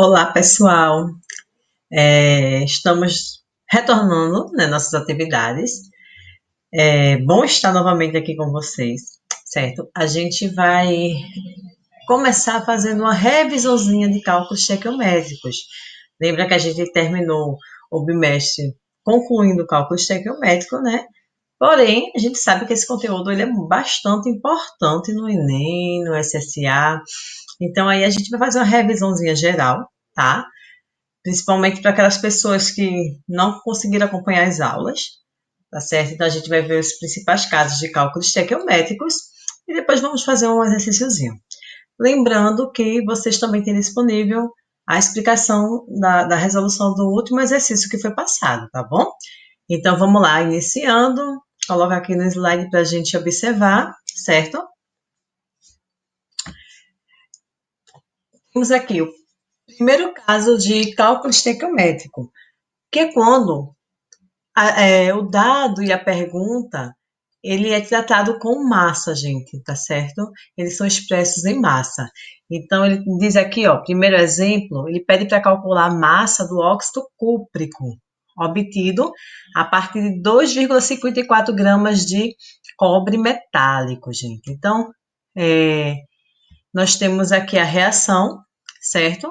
Olá, pessoal. Estamos retornando, né, nossas atividades. É bom estar novamente aqui com vocês, certo? A gente vai começar fazendo uma revisãozinha de cálculos estequiométricos. Lembra que a gente terminou o bimestre concluindo o cálculo estequiométrico, né? Porém, a gente sabe que esse conteúdo ele é bastante importante no Enem, no SSA. Então, aí a gente vai fazer uma revisãozinha geral, tá? Principalmente para aquelas pessoas que não conseguiram acompanhar as aulas, tá certo? Então a gente vai ver os principais casos de cálculos estequiométricos e depois vamos fazer um exercíciozinho. Lembrando que vocês também têm disponível a explicação da resolução do último exercício que foi passado, tá bom? Então vamos lá, iniciando, coloca aqui no slide para a gente observar, certo? Temos aqui o primeiro caso de cálculo estequiométrico, que é quando o dado e a pergunta, ele é tratado com massa, gente, tá certo? Eles são expressos em massa. Então, ele diz aqui, ó, primeiro exemplo, ele pede para calcular a massa do óxido cúprico, obtido a partir de 2,54 gramas de cobre metálico, gente. Então, nós temos aqui a reação, certo?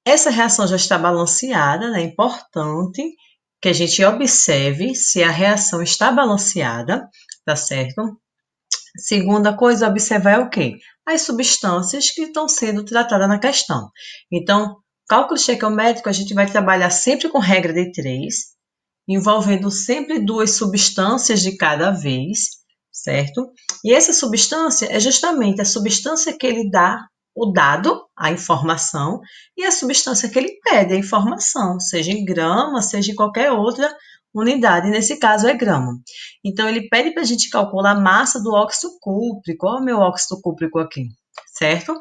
Essa reação já está balanceada, né? É importante que a gente observe se a reação está balanceada, tá certo? Segunda coisa, observar é o quê? As substâncias que estão sendo tratadas na questão. Então, cálculo estequiométrico, a gente vai trabalhar sempre com regra de 3, envolvendo sempre duas substâncias de cada vez, certo? E essa substância é justamente a substância que ele dá o dado, a informação, e a substância que ele pede, a informação, seja em grama, seja em qualquer outra unidade, nesse caso é grama. Então, ele pede para a gente calcular a massa do óxido cúprico, olha o meu óxido cúprico aqui, certo?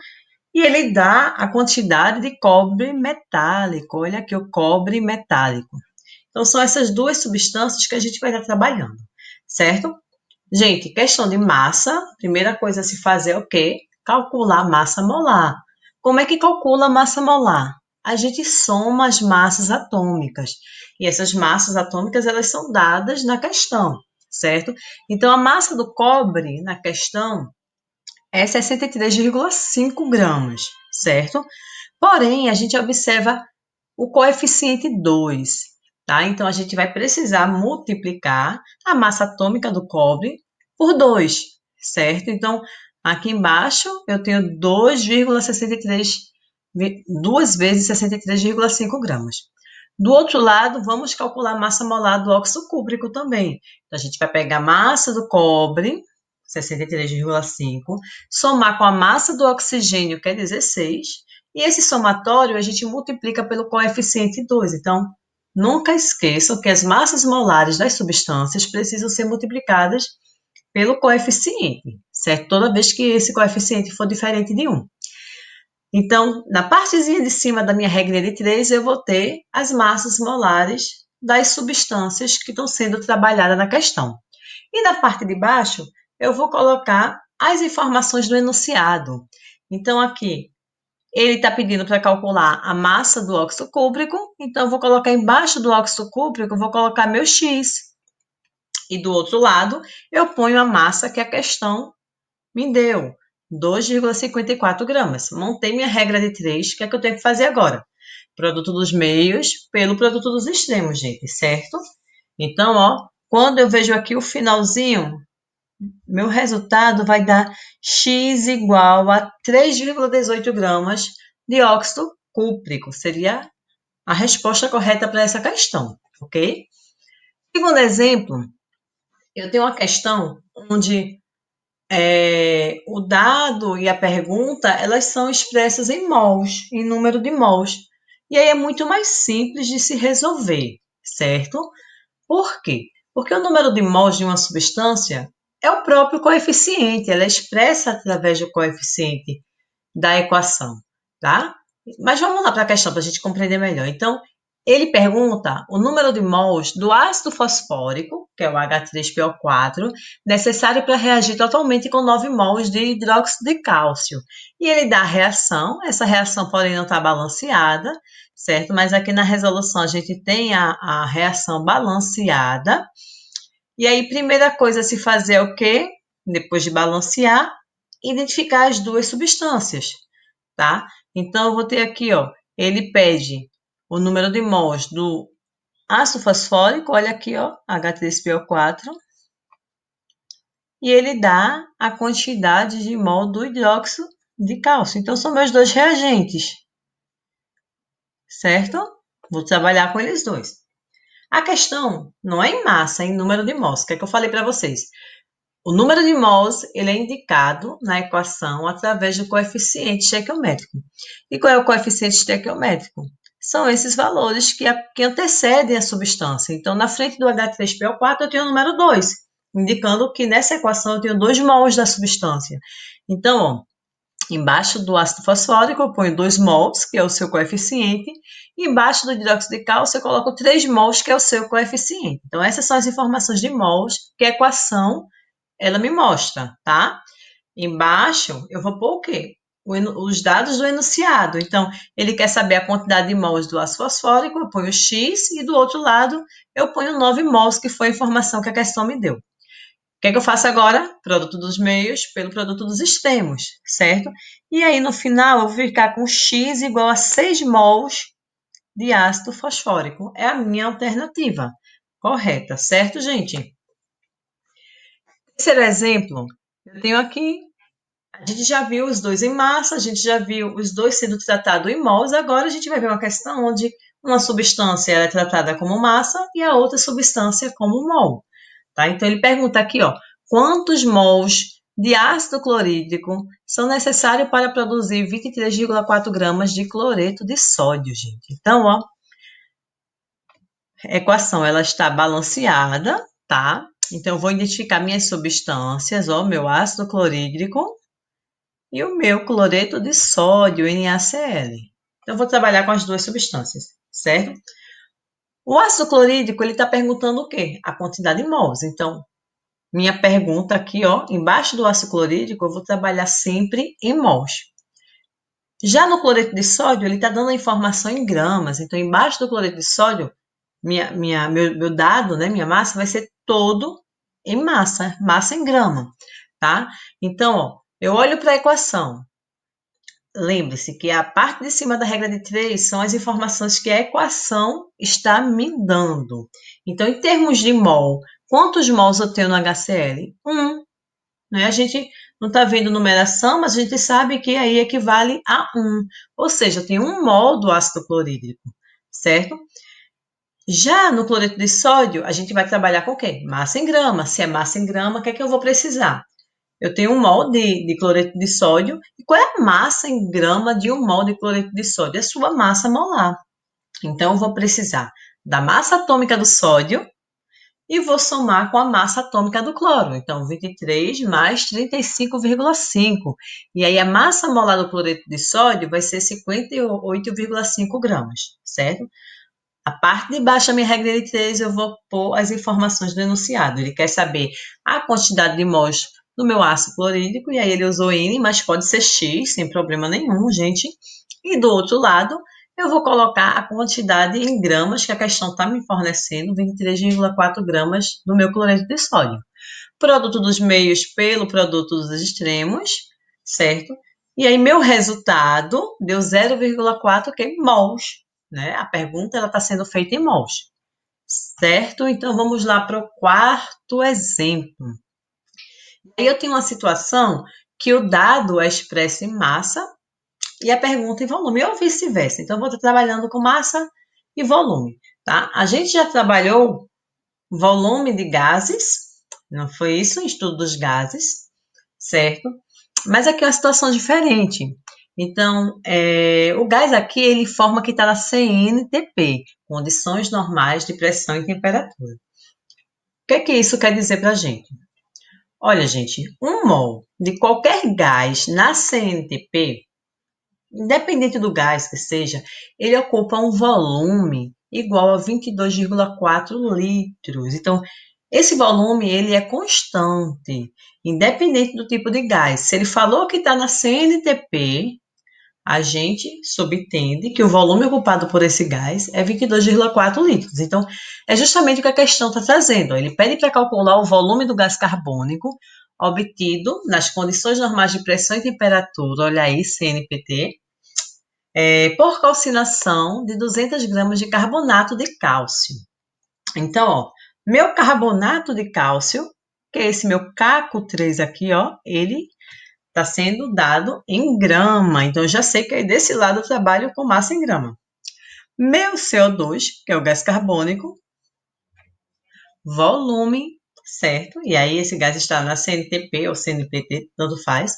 E ele dá a quantidade de cobre metálico, olha aqui o cobre metálico. Então, são essas duas substâncias que a gente vai estar trabalhando, certo? Gente, questão de massa, primeira coisa a se fazer é o quê? Calcular a massa molar. Como é que calcula a massa molar? A gente soma as massas atômicas. E essas massas atômicas, elas são dadas na questão, certo? Então, a massa do cobre na questão é 63,5 gramas, certo? Porém, a gente observa o coeficiente 2, tá? Então, a gente vai precisar multiplicar a massa atômica do cobre por 2, certo? Então, aqui embaixo eu tenho 2,63, 2 vezes 63,5 gramas. Do outro lado, vamos calcular a massa molar do óxido cúprico também. Então, a gente vai pegar a massa do cobre, 63,5, somar com a massa do oxigênio, que é 16, e esse somatório a gente multiplica pelo coeficiente 2. Então, nunca esqueçam que as massas molares das substâncias precisam ser multiplicadas pelo coeficiente, certo? Toda vez que esse coeficiente for diferente de 1. Então, na partezinha de cima da minha regra de 3, eu vou ter as massas molares das substâncias que estão sendo trabalhadas na questão. E na parte de baixo, eu vou colocar as informações do enunciado. Então, aqui, ele está pedindo para calcular a massa do óxido cúprico, então eu vou colocar embaixo do óxido cúprico, eu vou colocar meu X. E do outro lado, eu ponho a massa que a questão me deu, 2,54 gramas. Montei minha regra de 3, o que é que eu tenho que fazer agora? Produto dos meios pelo produto dos extremos, gente, certo? Então, ó, quando eu vejo aqui o finalzinho, meu resultado vai dar X igual a 3,18 gramas de óxido cúprico. Seria a resposta correta para essa questão, ok? Segundo exemplo, eu tenho uma questão onde o dado e a pergunta, elas são expressas em mols, em número de mols. E aí é muito mais simples de se resolver, certo? Por quê? Porque o número de mols de uma substância é o próprio coeficiente, ela é expressa através do coeficiente da equação, tá? Mas vamos lá para a questão para a gente compreender melhor. Então, Ele pergunta o número de mols do ácido fosfórico, que é o H3PO4, necessário para reagir totalmente com 9 mols de hidróxido de cálcio. E ele dá a reação, essa reação porém não está balanceada, certo? Mas aqui na resolução a gente tem a reação balanceada. E aí, primeira coisa a se fazer é o quê? Depois de balancear, identificar as duas substâncias, tá? Então, eu vou ter aqui, ó, ele pede o número de mols do ácido fosfórico, olha aqui, ó, H3PO4, e ele dá a quantidade de mol do hidróxido de cálcio. Então, são meus dois reagentes, certo? Vou trabalhar com eles dois. A questão não é em massa, é em número de mols, que é que eu falei para vocês. O número de mols ele é indicado na equação através do coeficiente estequiométrico. E qual é o coeficiente estequiométrico? São esses valores que antecedem a substância. Então, na frente do H3PO4 eu tenho o número 2, indicando que nessa equação eu tenho 2 mols da substância. Então, ó, embaixo do ácido fosfórico eu ponho 2 mols, que é o seu coeficiente, e embaixo do hidróxido de cálcio eu coloco 3 mols, que é o seu coeficiente. Então, essas são as informações de mols que a equação ela me mostra, tá? Embaixo, eu vou pôr o quê? Os dados do enunciado. Então, ele quer saber a quantidade de mols do ácido fosfórico, eu ponho X, e do outro lado, eu ponho 9 mols, que foi a informação que a questão me deu. O que é que eu faço agora? Produto dos meios pelo produto dos extremos, certo? E aí, no final, eu vou ficar com X igual a 6 mols de ácido fosfórico. É a minha alternativa correta, certo, gente? Terceiro exemplo, eu tenho aqui, a gente já viu os dois em massa, a gente já viu os dois sendo tratados em mols, agora a gente vai ver uma questão onde uma substância é tratada como massa e a outra substância como mol, tá? Então, ele pergunta aqui, ó, quantos mols de ácido clorídrico são necessários para produzir 23,4 gramas de cloreto de sódio, gente? Então, ó, a equação, ela está balanceada, tá? Então, eu vou identificar minhas substâncias, ó, meu ácido clorídrico e o meu cloreto de sódio, NaCl. Então, eu vou trabalhar com as duas substâncias, certo? O ácido clorídrico, ele está perguntando o quê? A quantidade de mols. Então, minha pergunta aqui, ó, embaixo do ácido clorídrico, eu vou trabalhar sempre em mols. Já no cloreto de sódio, ele está dando a informação em gramas. Então, embaixo do cloreto de sódio, meu dado, né, minha massa, vai ser todo em massa, massa em grama, tá? Então, ó, eu olho para a equação. Lembre-se que a parte de cima da regra de 3 são as informações que a equação está me dando. Então, em termos de mol, quantos mols eu tenho no HCl? 1. Né? A gente não está vendo numeração, mas a gente sabe que aí equivale a 1. Ou seja, eu tenho 1 mol do ácido clorídrico, certo? Já no cloreto de sódio, a gente vai trabalhar com o quê? Massa em grama. Se é massa em grama, o que é que eu vou precisar? Eu tenho 1 mol de cloreto de sódio. E qual é a massa em grama de 1 mol de cloreto de sódio? É a sua massa molar. Então, eu vou precisar da massa atômica do sódio e vou somar com a massa atômica do cloro. Então, 23 mais 35,5. E aí, a massa molar do cloreto de sódio vai ser 58,5 gramas, certo? A parte de baixo da minha regra de 3, eu vou pôr as informações do enunciado. Ele quer saber a quantidade de mols do meu ácido clorídrico, e aí ele usou N, mas pode ser X, sem problema nenhum, gente. E do outro lado, eu vou colocar a quantidade em gramas que a questão está me fornecendo, 23,4 gramas do meu cloreto de sódio. Produto dos meios pelo produto dos extremos, certo? E aí, meu resultado deu 0,4 mols. Né? A pergunta está sendo feita em mols, certo? Então, vamos lá para o quarto exemplo. Aí eu tenho uma situação que o dado é expresso em massa e a pergunta em volume, ou vice-versa. Então, eu vou estar trabalhando com massa e volume, tá? A gente já trabalhou volume de gases, não foi isso? Estudo dos gases, certo? Mas aqui é uma situação diferente. Então, o gás aqui, ele forma que está na CNTP, condições normais de pressão e temperatura. O que isso quer dizer para a gente? Olha, gente, 1 mol de qualquer gás na CNTP, independente do gás que seja, ele ocupa um volume igual a 22,4 litros. Então, esse volume ele é constante, independente do tipo de gás. Se ele falou que está na CNTP, a gente subentende que o volume ocupado por esse gás é 22,4 litros. Então, é justamente o que a questão está trazendo. Ele pede para calcular o volume do gás carbônico obtido nas condições normais de pressão e temperatura, olha aí, CNPT, por calcinação de 200 gramas de carbonato de cálcio. Então, ó, meu carbonato de cálcio, que é esse meu CaCO3 aqui, ó, ele está sendo dado em grama. Então, eu já sei que aí desse lado eu trabalho com massa em grama. Meu CO2, que é o gás carbônico, volume, certo? E aí esse gás está na CNTP ou CNPT, tanto faz.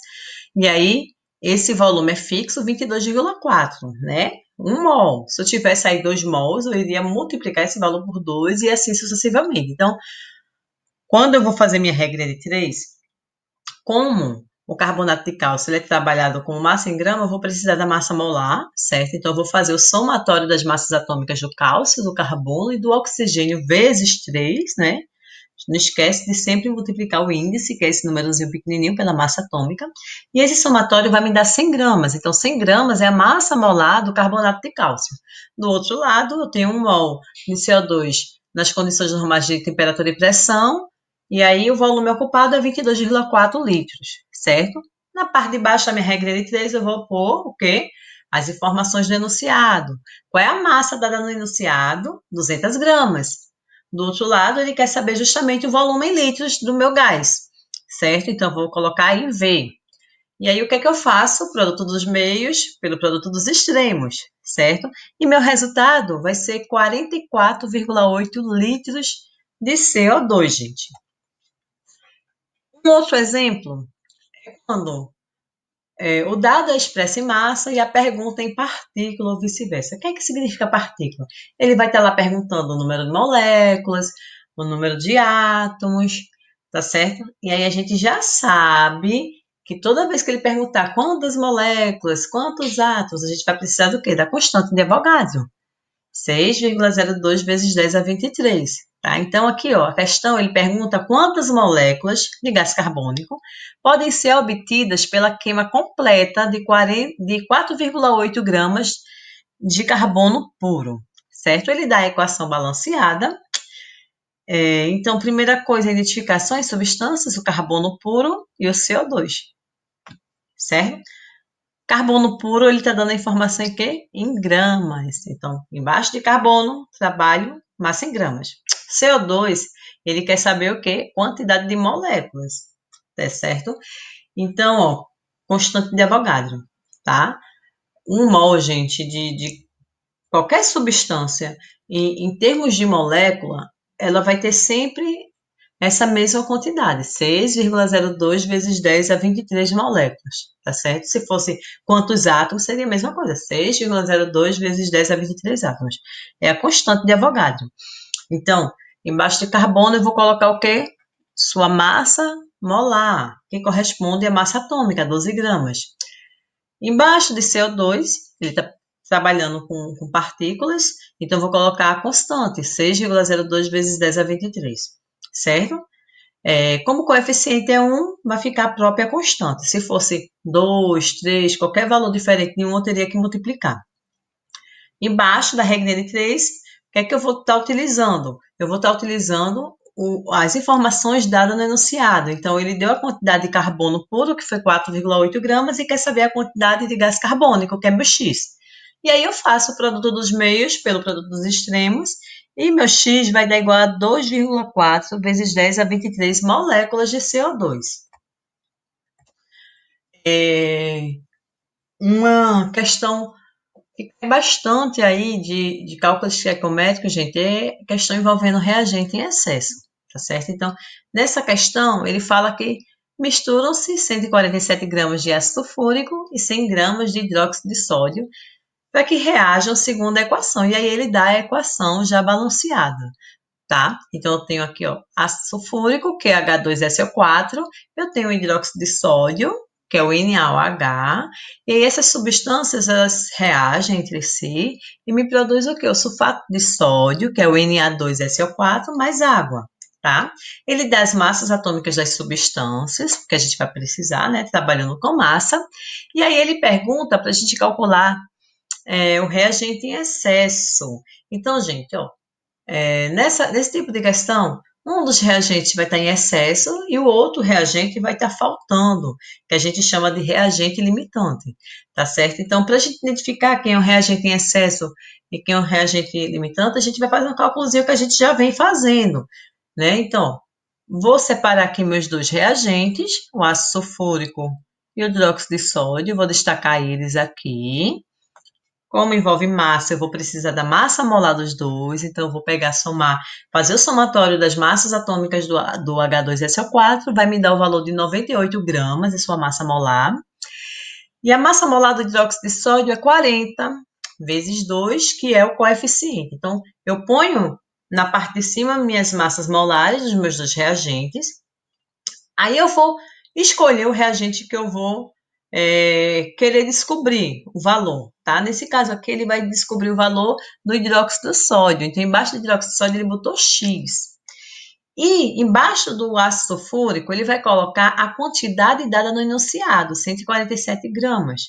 E aí esse volume é fixo, 22,4, né? 1 mol. Se eu tivesse aí 2 mols, eu iria multiplicar esse valor por 2 e assim sucessivamente. Então, quando eu vou fazer minha regra de 3, como o carbonato de cálcio ele é trabalhado como massa em grama, eu vou precisar da massa molar, certo? Então, eu vou fazer o somatório das massas atômicas do cálcio, do carbono e do oxigênio vezes 3, né? Não esquece de sempre multiplicar o índice, que é esse númerozinho pequenininho, pela massa atômica. E esse somatório vai me dar 100 gramas. Então, 100 gramas é a massa molar do carbonato de cálcio. Do outro lado, eu tenho 1 mol de CO2 nas condições normais de temperatura e pressão. E aí, o volume ocupado é 22,4 litros, certo? Na parte de baixo da minha regra de 3, eu vou pôr o quê? As informações do enunciado. Qual é a massa dada no enunciado? 200 gramas. Do outro lado, ele quer saber justamente o volume em litros do meu gás, certo? Então, vou colocar em V. E aí, o que é que eu faço? Produto dos meios pelo produto dos extremos, certo? E meu resultado vai ser 44,8 litros de CO2, gente. Um outro exemplo é quando o dado é expresso em massa e a pergunta em partícula ou vice-versa. O que é que significa partícula? Ele vai estar lá perguntando o número de moléculas, o número de átomos, tá certo? E aí a gente já sabe que toda vez que ele perguntar quantas moléculas, quantos átomos, a gente vai precisar do quê? Da constante de Avogadro. 6,02 vezes 10 a 23. Tá? Então, aqui, ó, a questão, ele pergunta quantas moléculas de gás carbônico podem ser obtidas pela queima completa de 4,8 gramas de carbono puro, certo? Ele dá a equação balanceada. Então, primeira coisa, identificações, substâncias, o carbono puro e o CO2, certo? Carbono puro, ele está dando a informação em quê? Em gramas. Então, embaixo de carbono, trabalho, massa em gramas. CO2, ele quer saber o quê? Quantidade de moléculas, tá certo? Então, ó, constante de Avogadro, tá? 1 mol, gente, de qualquer substância, em termos de molécula, ela vai ter sempre essa mesma quantidade, 6,02 vezes 10 a 23 moléculas, tá certo? Se fosse quantos átomos, seria a mesma coisa, 6,02 vezes 10 a 23 átomos. É a constante de Avogadro. Então, embaixo de carbono eu vou colocar o quê? Sua massa molar, que corresponde à massa atômica, 12 gramas. Embaixo de CO2, ele está trabalhando com partículas, então eu vou colocar a constante, 6,02 vezes 10 a 23, certo? Como o coeficiente é 1, vai ficar a própria constante. Se fosse 2, 3, qualquer valor diferente de 1, eu teria que multiplicar. Embaixo da regra de 3, o que é que eu vou estar utilizando? Eu vou estar utilizando as informações dadas no enunciado. Então, ele deu a quantidade de carbono puro, que foi 4,8 gramas, e quer saber a quantidade de gás carbônico, que é meu X. E aí eu faço o produto dos meios pelo produto dos extremos, e meu X vai dar igual a 2,4 vezes 10 a 23 moléculas de CO2. Uma questão que cai bastante aí de cálculos estequiométricos, gente, é questão envolvendo reagente em excesso, tá certo? Então, nessa questão, ele fala que misturam-se 147 gramas de ácido fúrico e 100 gramas de hidróxido de sódio para que reajam segundo a equação. E aí ele dá a equação já balanceada, tá? Então, eu tenho aqui, ó, ácido sulfúrico, que é H2SO4, eu tenho hidróxido de sódio, que é o NaOH, e aí essas substâncias, elas reagem entre si e me produz o quê? O sulfato de sódio, que é o Na2SO4, mais água, tá? Ele dá as massas atômicas das substâncias, que a gente vai precisar, né, trabalhando com massa, e aí ele pergunta para a gente calcular o reagente em excesso. Então, gente, ó, nesse tipo de questão, um dos reagentes vai estar em excesso e o outro reagente vai estar faltando, que a gente chama de reagente limitante, tá certo? Então, para a gente identificar quem é um reagente em excesso e quem é um reagente limitante, a gente vai fazer um cálculozinho que a gente já vem fazendo, né? Então, vou separar aqui meus dois reagentes, o ácido sulfúrico e o hidróxido de sódio, vou destacar eles aqui. Como envolve massa, eu vou precisar da massa molar dos dois, então eu vou pegar, somar, fazer o somatório das massas atômicas do H2SO4, vai me dar o valor de 98 gramas, de sua massa molar. E a massa molar do hidróxido de sódio é 40 vezes 2, que é o coeficiente. Então, eu ponho na parte de cima minhas massas molares dos meus dois reagentes, aí eu vou escolher o reagente que eu vou querer descobrir o valor, tá? Nesse caso aqui, ele vai descobrir o valor do hidróxido de sódio. Então, embaixo do hidróxido de sódio, ele botou X. E embaixo do ácido sulfúrico, ele vai colocar a quantidade dada no enunciado, 147 gramas,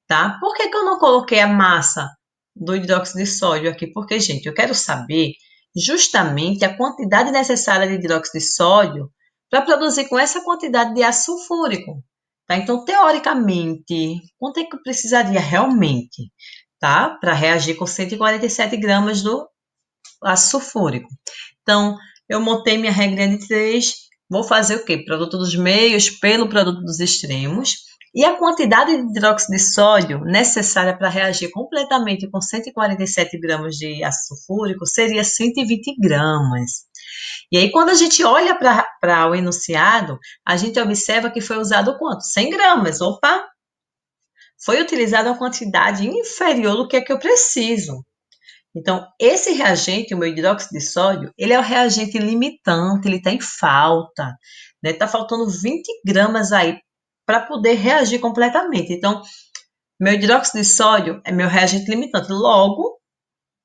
tá? Por que que eu não coloquei a massa do hidróxido de sódio aqui? Porque, gente, eu quero saber justamente a quantidade necessária de hidróxido de sódio para produzir com essa quantidade de ácido sulfúrico, tá? Então, teoricamente, quanto é que eu precisaria realmente, tá? Para reagir com 147 gramas do ácido sulfúrico. Então, eu montei minha regra de 3, vou fazer o quê? Produto dos meios pelo produto dos extremos, e a quantidade de hidróxido de sódio necessária para reagir completamente com 147 gramas de ácido sulfúrico seria 120 gramas. E aí, quando a gente olha para o enunciado, a gente observa que foi usado quanto? 100 gramas. Opa! Foi utilizada uma quantidade inferior do que eu preciso. Então, esse reagente, o meu hidróxido de sódio, ele é o reagente limitante, ele está em falta, né? Está faltando 20 gramas aí para poder reagir completamente. Então, meu hidróxido de sódio é meu reagente limitante. Logo,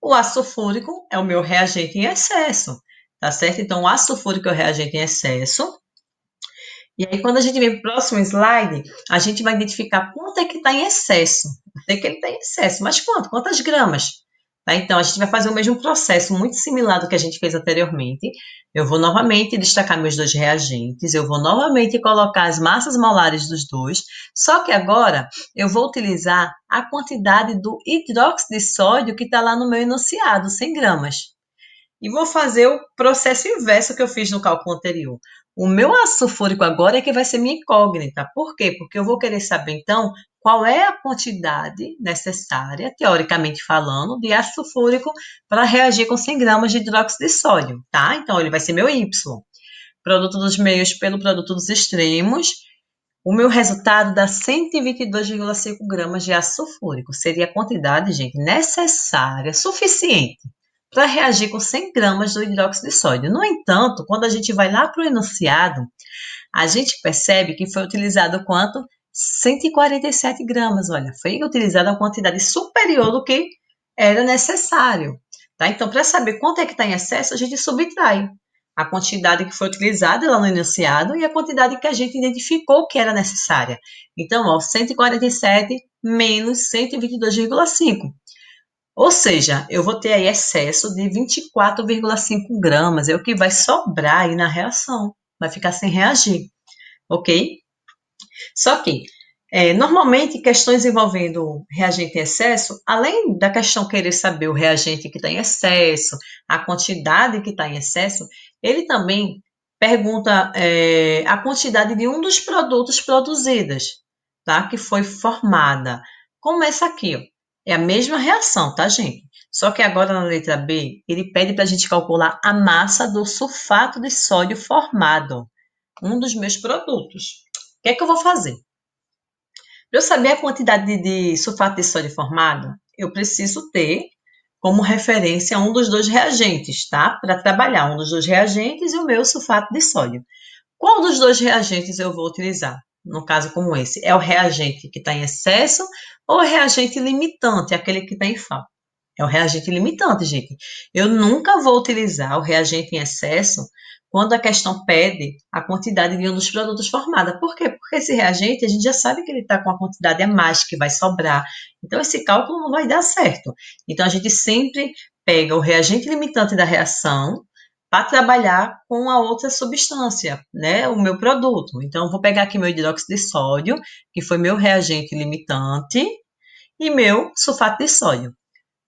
o ácido sulfúrico é o meu reagente em excesso, tá certo? Então, o ácido sulfúrico é o reagente em excesso. E aí, quando a gente vem para o próximo slide, a gente vai identificar quanto é que está em excesso. Eu sei que ele está em excesso, mas quanto? Quantas gramas? Tá? Então, a gente vai fazer o mesmo processo, muito similar do que a gente fez anteriormente. Eu vou novamente destacar meus dois reagentes, eu vou novamente colocar as massas molares dos dois, só que agora eu vou utilizar a quantidade do hidróxido de sódio que está lá no meu enunciado, 100 gramas. E vou fazer o processo inverso que eu fiz no cálculo anterior. O meu ácido sulfúrico agora é que vai ser minha incógnita. Por quê? Porque eu vou querer saber, então, qual é a quantidade necessária, teoricamente falando, de ácido sulfúrico para reagir com 100 gramas de hidróxido de sódio, tá? Então, ele vai ser meu Y. Produto dos meios pelo produto dos extremos. O meu resultado dá 122,5 gramas de ácido sulfúrico. Seria a quantidade, gente, necessária, suficiente para reagir com 100 gramas do hidróxido de sódio. No entanto, quando a gente vai lá para o enunciado, a gente percebe que foi utilizado quanto? 147 gramas. Olha, foi utilizada uma quantidade superior do que era necessário. Tá? Então, para saber quanto é que está em excesso, a gente subtrai a quantidade que foi utilizada lá no enunciado e a quantidade que a gente identificou que era necessária. Então, ó, 147 menos 122,5. Ou seja, eu vou ter aí excesso de 24,5 gramas, é o que vai sobrar aí na reação, vai ficar sem reagir, ok? Só que, normalmente, questões envolvendo reagente em excesso, além da questão querer saber o reagente que está em excesso, a quantidade que está em excesso, ele também pergunta a quantidade de um dos produtos produzidos, tá? Que foi formada. Como essa aqui, ó. É a mesma reação, tá, gente? Só que agora na letra B, ele pede para a gente calcular a massa do sulfato de sódio formado, um dos meus produtos. O que é que eu vou fazer? Para eu saber a quantidade de sulfato de sódio formado, eu preciso ter como referência um dos dois reagentes, tá? Para trabalhar um dos dois reagentes e o meu sulfato de sódio. Qual dos dois reagentes eu vou utilizar? no caso como esse? É o reagente que está em excesso ou o reagente limitante, aquele que está em falta? É o reagente limitante, gente. Eu nunca vou utilizar o reagente em excesso quando a questão pede a quantidade de um dos produtos formada. Por quê? Porque esse reagente, a gente já sabe que ele está com a quantidade a mais, que vai sobrar. Então, esse cálculo não vai dar certo. Então, a gente sempre pega o reagente limitante da reação para trabalhar com a outra substância, né? O meu produto. Então, eu vou pegar aqui meu hidróxido de sódio, que foi meu reagente limitante, e meu sulfato de sódio.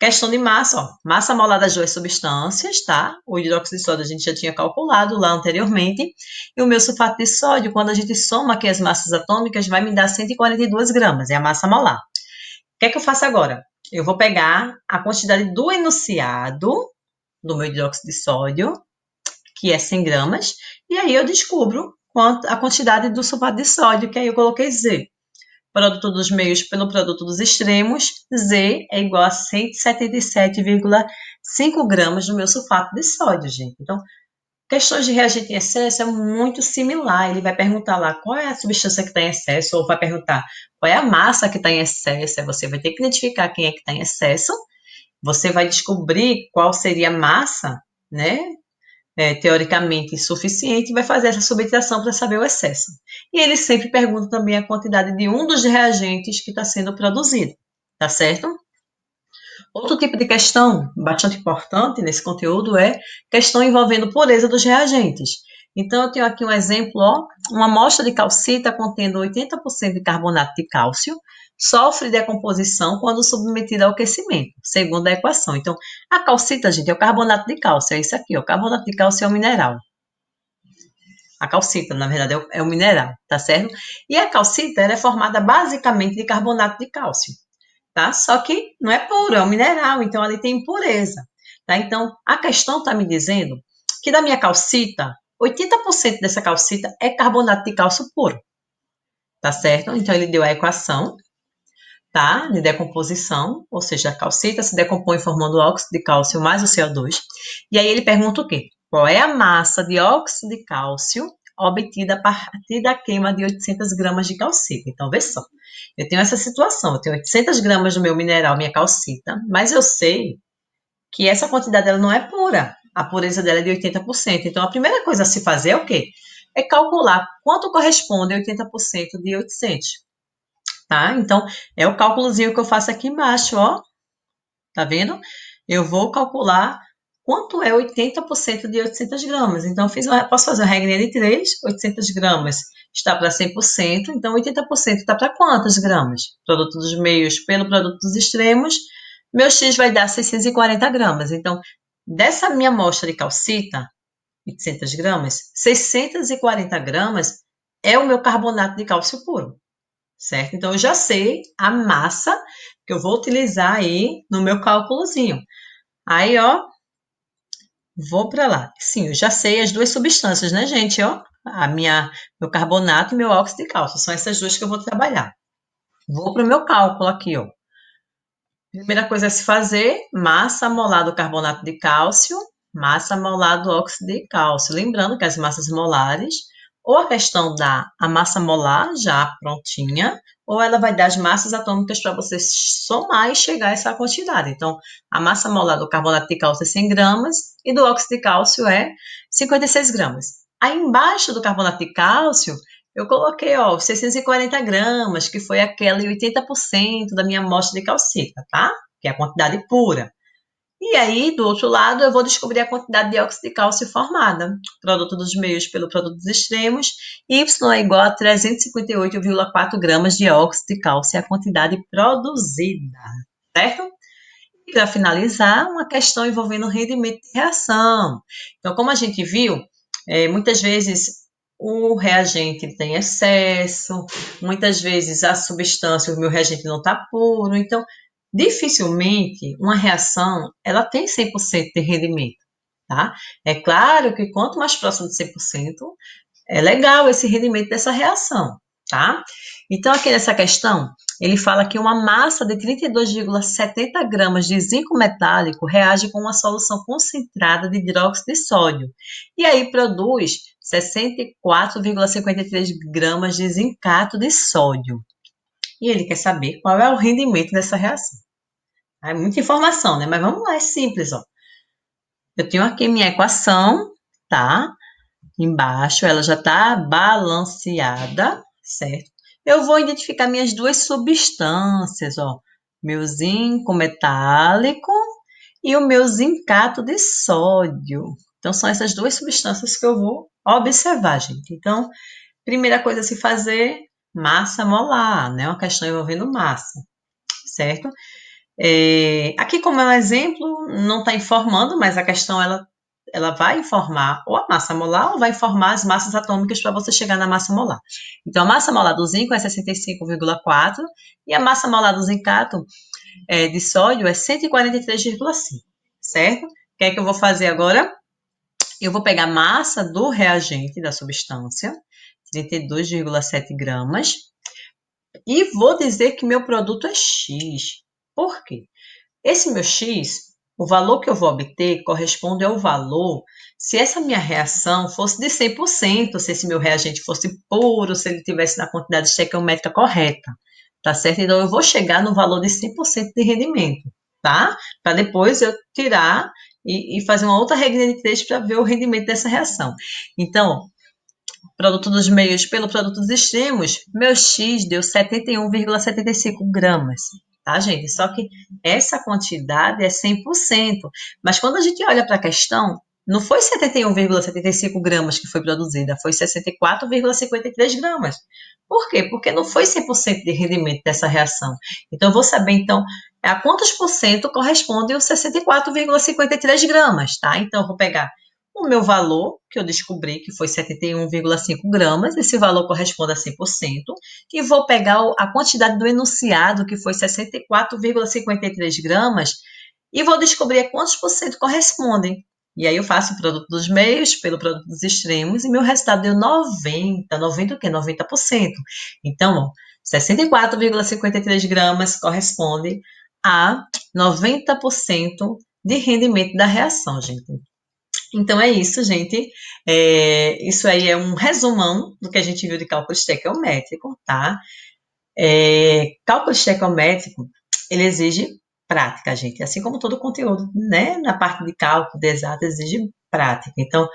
Questão de massa, ó. Massa molar das duas substâncias, tá? O hidróxido de sódio a gente já tinha calculado lá anteriormente. E o meu sulfato de sódio, quando a gente soma aqui as massas atômicas, vai me dar 142 gramas, é a massa molar. O que é que eu faço agora? Eu vou pegar a quantidade do enunciado do meu hidróxido de sódio, que é 100 gramas, e aí eu descubro a quantidade do sulfato de sódio, que aí eu coloquei Z. Produto dos meios pelo produto dos extremos, Z é igual a 177,5 gramas do meu sulfato de sódio, gente. Então, questões de reagente em excesso é muito similar. Ele vai perguntar lá qual é a substância que está em excesso, ou vai perguntar qual é a massa que está em excesso. Aí você vai ter que identificar quem é que está em excesso. Você vai descobrir qual seria a massa, né? Teoricamente suficiente, e vai fazer essa subtração para saber o excesso. E ele sempre pergunta também a quantidade de um dos reagentes que está sendo produzido, tá certo? Outro tipo de questão bastante importante nesse conteúdo é questão envolvendo pureza dos reagentes. Então, eu tenho aqui um exemplo, ó, uma amostra de calcita contendo 80% de carbonato de cálcio sofre decomposição quando submetida ao aquecimento, segundo a equação. Então, a calcita, gente, é o carbonato de cálcio, é isso aqui, ó, o carbonato de cálcio é o mineral. A calcita, na verdade, é o mineral, tá certo? E a calcita, ela é formada basicamente de carbonato de cálcio, tá? Só que não é puro, é um mineral, então ali tem impureza, tá? Então, a questão está me dizendo que da minha calcita, 80% dessa calcita é carbonato de cálcio puro, tá certo? Então, ele deu a equação, tá? De decomposição, ou seja, a calcita se decompõe formando óxido de cálcio mais o CO2. E aí ele pergunta o quê? Qual é a massa de óxido de cálcio obtida a partir da queima de 800 gramas de calcita? Então, vê só. Eu tenho essa situação, eu tenho 800 gramas do meu mineral, minha calcita, mas eu sei que essa quantidade dela não é pura. A pureza dela é de 80%. Então, a primeira coisa a se fazer é o quê? É calcular quanto corresponde a 80% de 800. Tá? Então, é o cálculozinho que eu faço aqui embaixo, ó. Tá vendo? Eu vou calcular quanto é 80% de 800 gramas. Então, posso fazer uma regrinha de 3, 800 gramas está para 100%, então 80% está para quantas gramas? Produto dos meios pelo produto dos extremos, meu X vai dar 640 gramas. Então, dessa minha amostra de calcita, 800 gramas, 640 gramas é o meu carbonato de cálcio puro. Certo? Então, eu já sei a massa que eu vou utilizar aí no meu cálculozinho. Aí, ó, vou para lá. Sim, eu já sei as duas substâncias, né, gente? Ó, meu carbonato e meu óxido de cálcio. São essas duas que eu vou trabalhar. Vou para o meu cálculo aqui, ó. Primeira coisa a se fazer, massa molar do carbonato de cálcio, massa molar do óxido de cálcio. Lembrando que as massas molares, ou a questão da a massa molar já prontinha, ou ela vai dar as massas atômicas para você somar e chegar a essa quantidade. Então, a massa molar do carbonato de cálcio é 100 gramas e do óxido de cálcio é 56 gramas. Aí embaixo do carbonato de cálcio, eu coloquei, ó, 640 gramas, que foi aquele 80% da minha amostra de calcita, tá? Que é a quantidade pura. E aí, do outro lado, eu vou descobrir a quantidade de óxido de cálcio formada. Produto dos meios pelo produto dos extremos. Y é igual a 358,4 gramas de óxido de cálcio, é a quantidade produzida, certo? E para finalizar, uma questão envolvendo rendimento de reação. Então, como a gente viu, muitas vezes o reagente tem excesso, muitas vezes a substância, o meu reagente não está puro, então dificilmente uma reação ela tem 100% de rendimento, tá? É claro que quanto mais próximo de 100%, é legal esse rendimento dessa reação, tá? Então, aqui nessa questão, ele fala que uma massa de 32,70 gramas de zinco metálico reage com uma solução concentrada de hidróxido de sódio. E aí produz 64,53 gramas de zincato de sódio. E ele quer saber qual é o rendimento dessa reação. É muita informação, né? Mas vamos lá, é simples, ó. Eu tenho aqui minha equação, tá? Embaixo, ela já está balanceada, certo? Eu vou identificar minhas duas substâncias, ó. Meu zinco metálico e o meu zincato de sódio. Então, são essas duas substâncias que eu vou observar, gente. Então, primeira coisa a se fazer, massa molar, né? Uma questão envolvendo massa, certo? Aqui, como é um exemplo, não está informando, mas a questão ela vai informar ou a massa molar ou vai informar as massas atômicas para você chegar na massa molar. Então, a massa molar do zinco é 65,4 e a massa molar do zincato de sódio é 143,5, certo? O que é que eu vou fazer agora? Eu vou pegar a massa do reagente, da substância, 32,7 gramas, e vou dizer que meu produto é X. Por quê? Esse meu X, o valor que eu vou obter corresponde ao valor se essa minha reação fosse de 100%, se esse meu reagente fosse puro, se ele tivesse na quantidade estequiométrica correta, tá certo? Então, eu vou chegar no valor de 100% de rendimento, tá? Para depois eu tirar e fazer uma outra regra de 3 para ver o rendimento dessa reação. Então, produto dos meios pelo produto dos extremos, meu X deu 71,75 gramas, tá, gente? Só que essa quantidade é 100%. Mas quando a gente olha para a questão, não foi 71,75 gramas que foi produzida, foi 64,53 gramas. Por quê? Porque não foi 100% de rendimento dessa reação. Então, eu vou saber, então, a quantos por cento corresponde os 64,53 gramas, tá? Então, eu vou pegar o meu valor, que eu descobri que foi 71,5 gramas, esse valor corresponde a 100%, e vou pegar a quantidade do enunciado, que foi 64,53 gramas, e vou descobrir a quantos por cento correspondem. E aí eu faço o produto dos meios pelo produto dos extremos, e meu resultado deu 90 o quê? 90%. Então, ó, 64,53 gramas corresponde a 90% de rendimento da reação, gente. Então é isso, gente. Isso aí é um resumão do que a gente viu de cálculo estequiométrico, tá? Cálculo estequiométrico, ele exige prática, gente. Assim como todo conteúdo, né? Na parte de cálculo, de exato, exige prática. Então,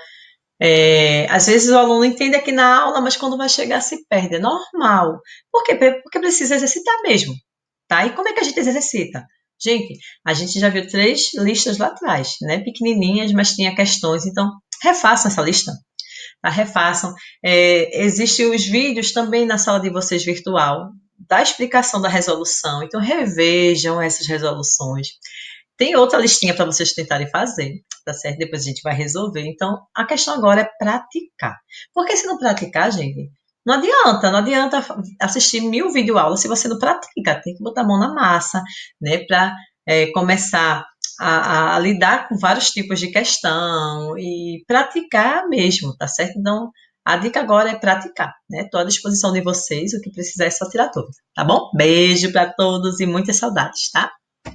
às vezes o aluno entende aqui na aula, mas quando vai chegar se perde. É normal. Por quê? Porque precisa exercitar mesmo, tá? E como é que a gente exercita? Gente, a gente já viu 3 listas lá atrás, né? Pequenininhas, mas tinha questões. Então, refaçam essa lista, tá? Refaçam. Existem os vídeos também na sala de vocês virtual da explicação da resolução. Então, revejam essas resoluções. Tem outra listinha para vocês tentarem fazer, tá certo? Depois a gente vai resolver. Então, a questão agora é praticar. Porque se não praticar, gente, não adianta assistir 1000 videoaulas se você não pratica. Tem que botar a mão na massa, né? Para começar a lidar com vários tipos de questão e praticar mesmo, tá certo? Então, a dica agora é praticar, né? Estou à disposição de vocês, o que precisar é só tirar dúvida, tá bom? Beijo para todos e muitas saudades, tá?